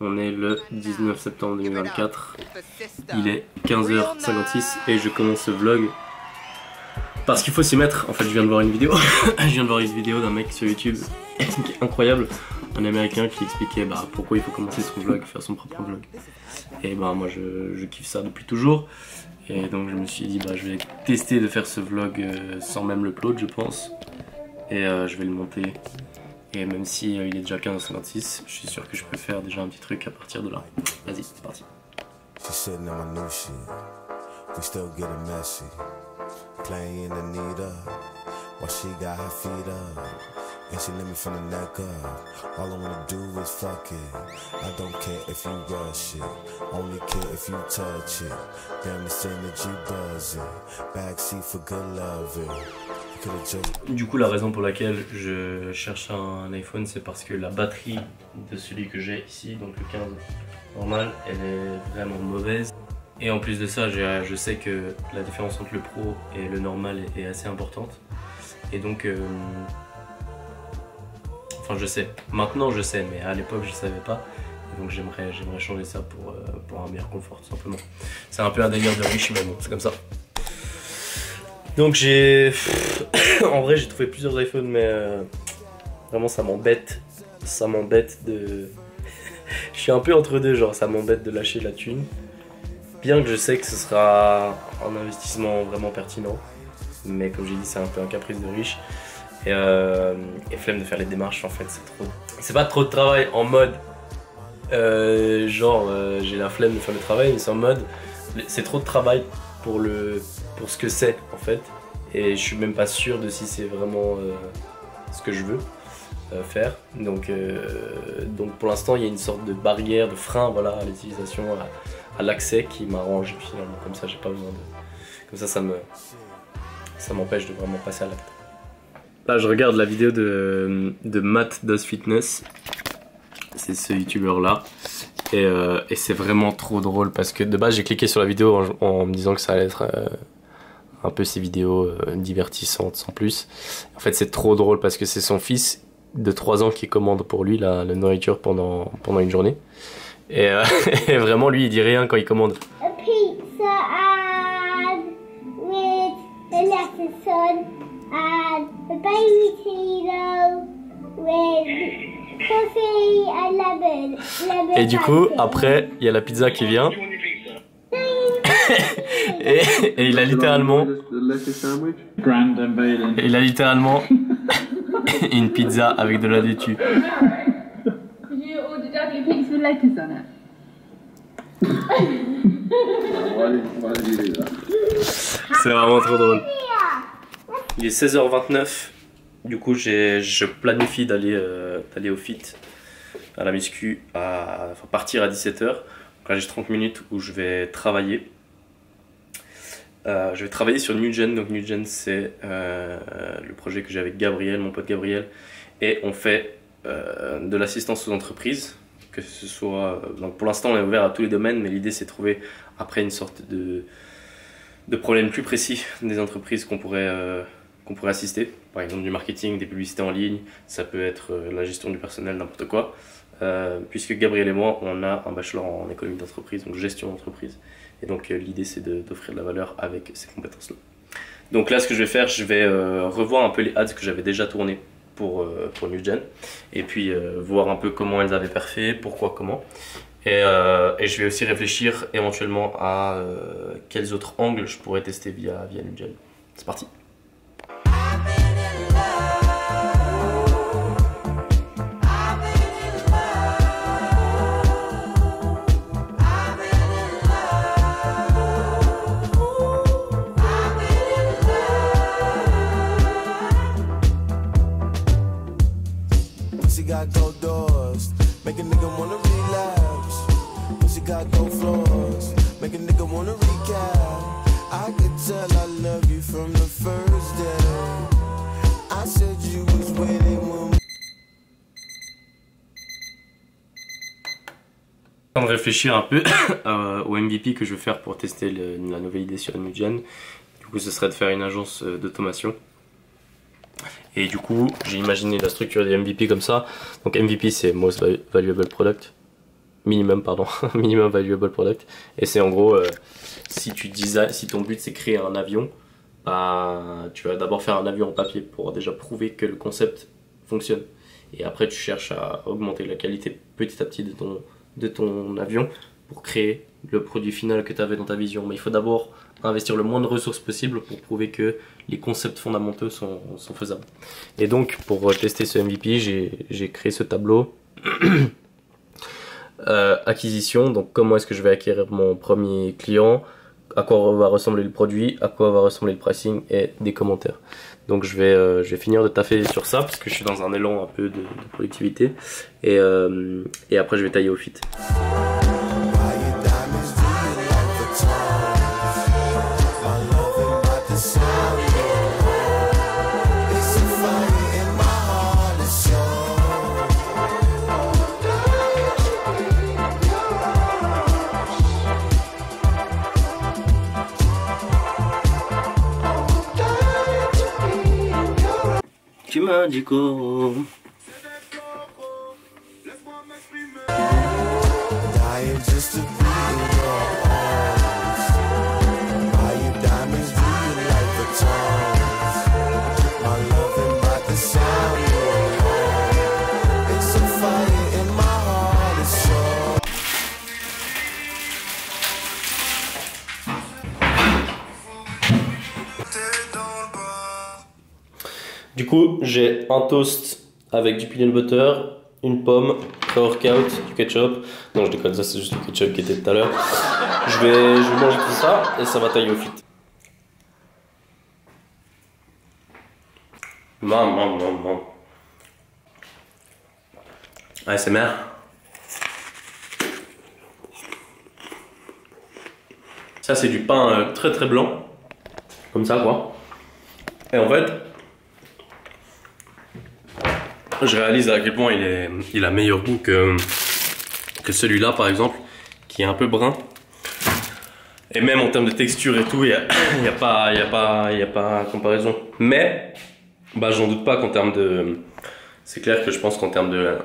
On est le 19 septembre 2024. Il est 15h56 et je commence ce vlog parce qu'il faut s'y mettre. En fait, je viens de voir une vidéo. Je viens de voir une vidéo d'un mec sur YouTube qui est incroyable. Un américain qui expliquait pourquoi il faut commencer son vlog, faire son propre vlog. Et moi je kiffe ça depuis toujours. Et donc je me suis dit je vais tester de faire ce vlog sans même l'upload, je pense. Et je vais le monter. Et même si il est déjà 15h56, je suis sûr que je peux faire déjà un petit truc à partir de là. Vas-y, c'est parti. Du coup, la raison pour laquelle je cherche un iPhone, c'est parce que la batterie de celui que j'ai ici, donc le 15 normal, elle est vraiment mauvaise. Et en plus de ça, je sais que la différence entre le Pro et le normal est assez importante. Et donc, enfin je sais, maintenant je sais, mais à l'époque je savais pas. Et donc j'aimerais changer ça pour un meilleur confort, tout simplement. C'est un peu un délire de riche, mais bon, c'est comme ça. Donc en vrai j'ai trouvé plusieurs iPhones, mais vraiment ça m'embête de... Je suis un peu entre deux, genre ça m'embête de lâcher la thune. Bien que je sais que ce sera un investissement vraiment pertinent. Mais comme j'ai dit, c'est un peu un caprice de riche. Et flemme de faire les démarches, en fait, c'est pas trop de travail en mode... j'ai la flemme de faire le travail, mais c'est en mode... C'est trop de travail pour ce que c'est, en fait. Et je suis même pas sûr de si c'est vraiment ce que je veux faire. Donc pour l'instant, il y a une sorte de barrière, de frein, voilà, à l'utilisation, à l'accès qui m'arrange finalement. Comme ça, j'ai pas besoin de... Comme ça m'empêche de vraiment passer à l'acte. Là, je regarde la vidéo de Matt Does Fitness. C'est ce youtubeur là. Et c'est vraiment trop drôle parce que de base, j'ai cliqué sur la vidéo en me disant que ça allait être un peu ces vidéos divertissantes sans plus. En fait, c'est trop drôle parce que c'est son fils de 3 ans qui commande pour lui la nourriture pendant une journée. Et vraiment, lui, il dit rien quand il commande. A pizza and with a lettuce on and a baby Tino with coffee and lemon. Et du coup, après, il y a la pizza qui vient. et il a littéralement... Il a littéralement une pizza avec de la laitue. C'est vraiment trop drôle. Il est 16h29. Du coup, je planifie d'aller au fit, à la muscu, partir à 17h. Donc là, j'ai 30 minutes où je vais travailler. Je vais travailler sur NewGen. Donc NewGen, c'est le projet que j'ai avec Gabriel, mon pote Gabriel. Et on fait de l'assistance aux entreprises. Que ce soit, donc pour l'instant on est ouvert à tous les domaines, mais l'idée c'est de trouver après une sorte de problème plus précis des entreprises qu'on pourrait assister. Par exemple du marketing, des publicités en ligne, ça peut être la gestion du personnel, n'importe quoi. Puisque Gabriel et moi on a un bachelor en économie d'entreprise, donc gestion d'entreprise. Et donc l'idée c'est d'offrir de la valeur avec ces compétences là. Donc là ce que je vais faire, je vais revoir un peu les ads que j'avais déjà tournés pour NewGen, et puis voir un peu comment elles avaient perfé, pourquoi, comment. Et je vais aussi réfléchir éventuellement à quels autres angles je pourrais tester via NewGen. C'est parti. Got gold doors, make a nigga wanna relapse. Pussy got gold floors, make a nigga wanna recap. I could tell I love you from the first day. I said you was waiting when... En train de réfléchir un peu au MVP que je veux faire pour tester la nouvelle idée sur NewGen. Du coup, ce serait de faire une agence d'automation. Et du coup, j'ai imaginé la structure des MVP comme ça. Donc MVP, c'est Most Valuable Product. minimum pardon, minimum valuable product. Et c'est en gros, si ton but c'est créer un avion, bah, tu vas d'abord faire un avion en papier pour déjà prouver que le concept fonctionne. Et après tu cherches à augmenter la qualité petit à petit de ton avion pour créer le produit final que tu avais dans ta vision. Mais il faut d'abord investir le moins de ressources possible pour prouver que les concepts fondamentaux sont faisables. Et donc pour tester ce MVP, j'ai créé ce tableau. Acquisition, donc comment est-ce que je vais acquérir mon premier client, à quoi va ressembler le produit, à quoi va ressembler le pricing et des commentaires. Donc je vais finir de taffer sur ça parce que je suis dans un élan un peu de productivité et après je vais tailler au fit. Tu m'as dit quoi? Du coup, j'ai un toast avec du peanut butter, une pomme, pré-workout, du ketchup. Non, je déconne, ça c'est juste le ketchup qui était tout à l'heure. Je vais manger tout ça et ça va tailler au fit. Maman. ASMR. Ça c'est du pain très très blanc. Comme ça quoi. Et en fait, je réalise à quel point il a meilleur goût que celui-là par exemple, qui est un peu brun. Et même en termes de texture et tout, il y a pas comparaison. Mais bah, j'en doute pas qu'en termes de... C'est clair que je pense qu'en termes de...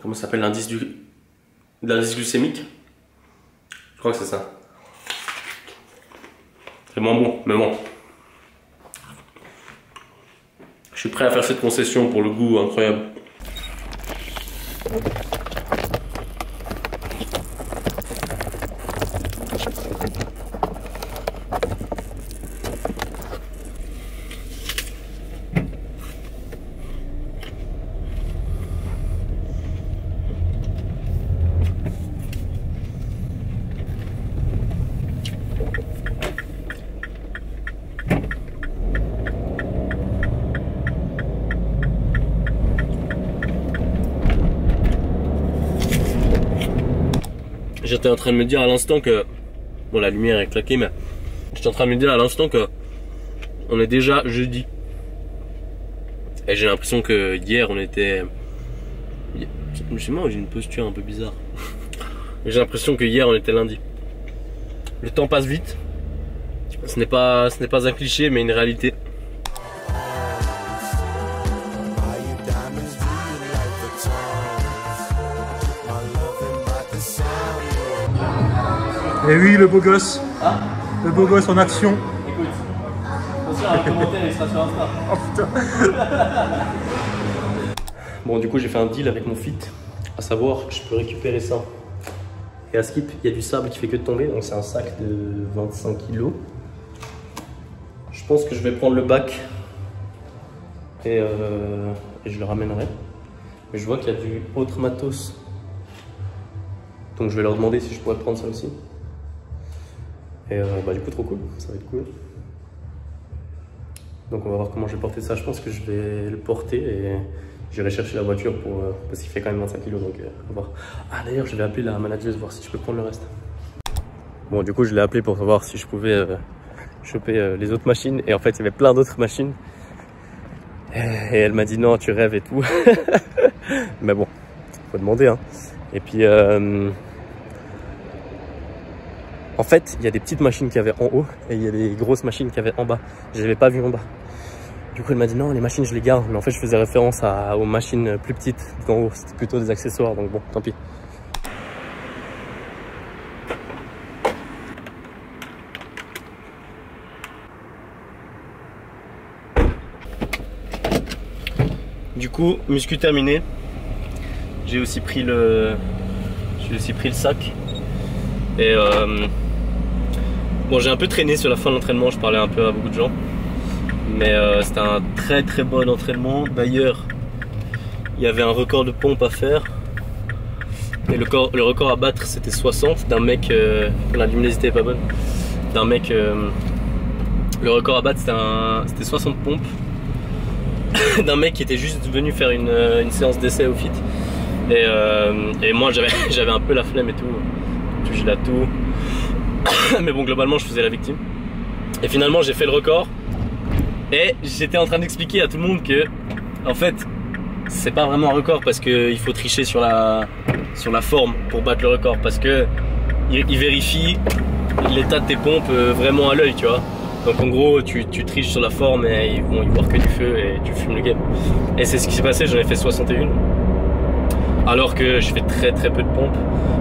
Comment ça s'appelle, l'indice glycémique? Je crois que c'est ça. C'est moins bon, mais bon. Je suis prêt à faire cette concession pour le goût incroyable. J'étais en train de me dire à l'instant que... Bon, la lumière est claquée, mais... J'étais en train de me dire à l'instant que... On est déjà jeudi. Et j'ai l'impression que hier, on était... Je sais pas, j'ai une posture un peu bizarre. J'ai l'impression que hier, on était lundi. Le temps passe vite. Ce n'est pas un cliché, mais une réalité. Et oui, le beau gosse. Ah, le beau gosse en action. Écoute, attention, un commentaire, il sera sur Insta. Oh putain. Bon, du coup, j'ai fait un deal avec mon fit. À savoir, je peux récupérer ça. Et à Skip, il y a du sable qui fait que de tomber. Donc, c'est un sac de 25 kg. Je pense que je vais prendre le bac. Et je le ramènerai. Mais je vois qu'il y a du autre matos. Donc, je vais leur demander si je pourrais prendre ça aussi. Et bah, du coup, trop cool, ça va être cool. Donc on va voir comment je vais porter ça. Je pense que je vais le porter et j'irai chercher la voiture parce qu'il fait quand même 25 kg, donc on va voir. Ah d'ailleurs, je vais appeler la manageuse voir si je peux prendre le reste. Bon, du coup, je l'ai appelé pour savoir si je pouvais choper les autres machines. Et en fait, il y avait plein d'autres machines. Et elle m'a dit non, tu rêves et tout. Mais bon, faut demander, hein. Et puis... En fait, il y a des petites machines qu'il y avait en haut et il y a des grosses machines qu'il y avait en bas. Je ne les avais pas vues en bas. Du coup, elle m'a dit non, les machines, je les garde. Mais en fait, je faisais référence aux machines plus petites d'en haut. C'était plutôt des accessoires, donc bon, tant pis. Du coup, muscu terminé. J'ai aussi pris le sac. Et bon, j'ai un peu traîné sur la fin de l'entraînement, je parlais un peu à beaucoup de gens. Mais c'était un très très bon entraînement. D'ailleurs, il y avait un record de pompe à faire. Et le record à battre, c'était 60 d'un mec. La luminosité est pas bonne. D'un mec. Le record à battre, c'était 60 pompes. D'un mec qui était juste venu faire une séance d'essai au fit. Et moi, j'avais un peu la flemme et tout. Je la tout. Mais bon, globalement, je faisais la victime. Et finalement, j'ai fait le record. Et j'étais en train d'expliquer à tout le monde que, en fait, c'est pas vraiment un record parce qu'il faut tricher sur la forme pour battre le record. Parce que il vérifie l'état de tes pompes vraiment à l'œil, tu vois. Donc en gros, tu triches sur la forme et ils vont y voir que du feu et tu fumes le game. Et c'est ce qui s'est passé, j'en ai fait 61. Alors que je fais très très peu de pompes.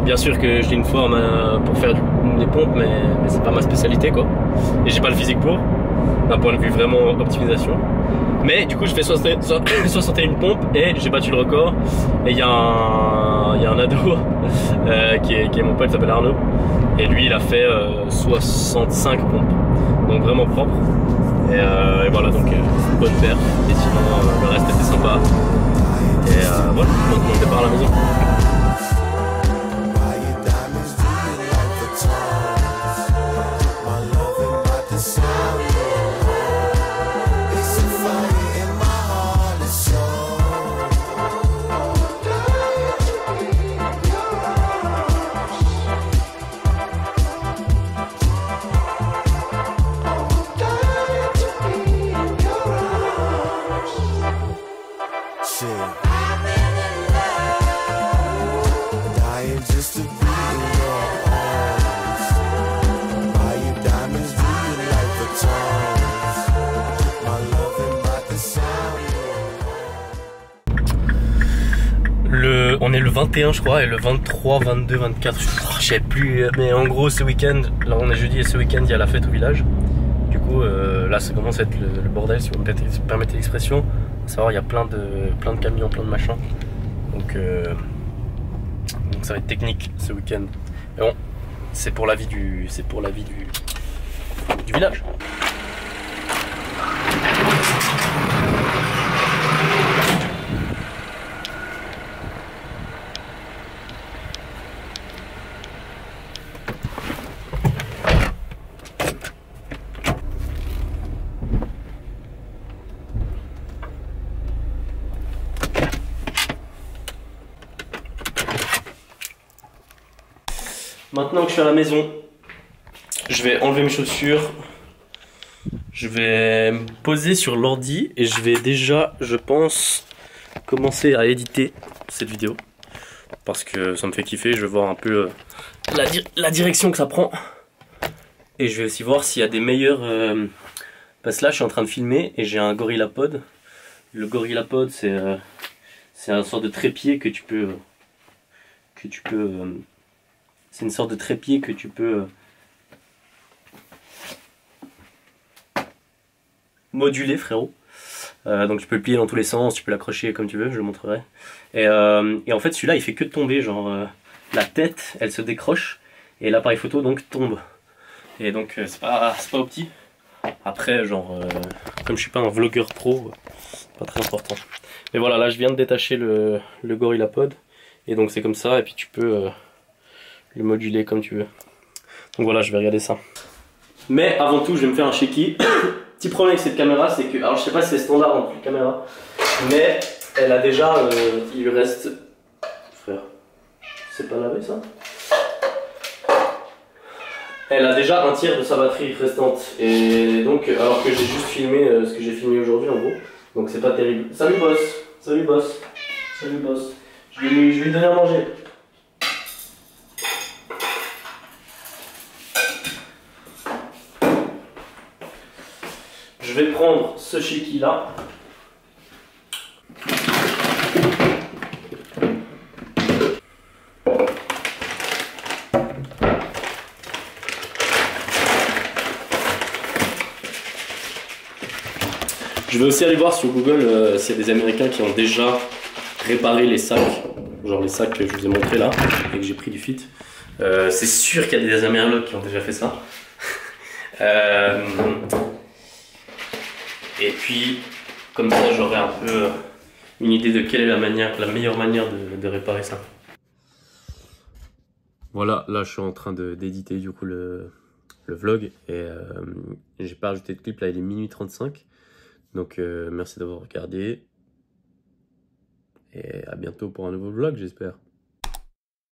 Bien sûr que j'ai une forme pour faire des pompes, mais c'est pas ma spécialité quoi. Et j'ai pas le physique pour, d'un point de vue vraiment optimisation. Mais du coup je fais 61 pompes et j'ai battu le record. Et il y a un ado qui est mon pote, il s'appelle Arnaud. Et lui il a fait 65 pompes. Donc vraiment propre. Et voilà, donc bonne paire. Et sinon le reste était sympa. Et voilà, maintenant on départ à la maison. On est le 21 je crois et le 23, 22, 24 je sais plus, mais en gros ce week-end, là on est jeudi et ce week-end il y a la fête au village. Du coup là ça commence à être le bordel si vous me permettez l'expression. À savoir il y a plein de camions, plein de machins. Donc ça va être technique ce week-end. Mais bon, c'est pour la vie du village. Maintenant que je suis à la maison, je vais enlever mes chaussures, je vais me poser sur l'ordi et je vais déjà, je pense, commencer à éditer cette vidéo. Parce que ça me fait kiffer, je vais voir un peu la direction que ça prend. Et je vais aussi voir s'il y a des meilleurs... parce que là je suis en train de filmer et j'ai un GorillaPod. Le GorillaPod c'est un sorte de trépied que tu peux... c'est une sorte de trépied que tu peux moduler, frérot. Donc tu peux le plier dans tous les sens, tu peux l'accrocher comme tu veux, je le montrerai. Et en fait celui-là il fait que tomber, genre la tête elle se décroche et l'appareil photo donc tombe. Et donc c'est pas opti. Après genre comme je suis pas un vlogueur pro, pas très important. Mais voilà, là je viens de détacher le GorillaPod et donc c'est comme ça et puis tu peux le moduler comme tu veux. Donc voilà, je vais regarder ça. Mais avant tout, je vais me faire un shaky. Petit problème avec cette caméra, c'est que, alors je sais pas si c'est standard dans toute caméra, mais elle a déjà, il lui reste, frère, c'est pas lavé ça? Elle a déjà un tiers de sa batterie restante. Et donc, alors que j'ai juste filmé ce que j'ai filmé aujourd'hui en gros, donc c'est pas terrible. Salut boss, salut boss, salut boss. Je vais lui donner à manger. Je vais prendre ce shaky là. Je vais aussi aller voir sur Google s'il y a des Américains qui ont déjà réparé les sacs, genre les sacs que je vous ai montré là et que j'ai pris du fit. C'est sûr qu'il y a des Américains qui ont déjà fait ça. Et puis, comme ça, j'aurai un peu une idée de quelle est la meilleure manière de réparer ça. Voilà, là je suis en train d'éditer du coup le vlog et j'ai pas rajouté de clip, là il est minuit 35. Donc merci d'avoir regardé et à bientôt pour un nouveau vlog j'espère.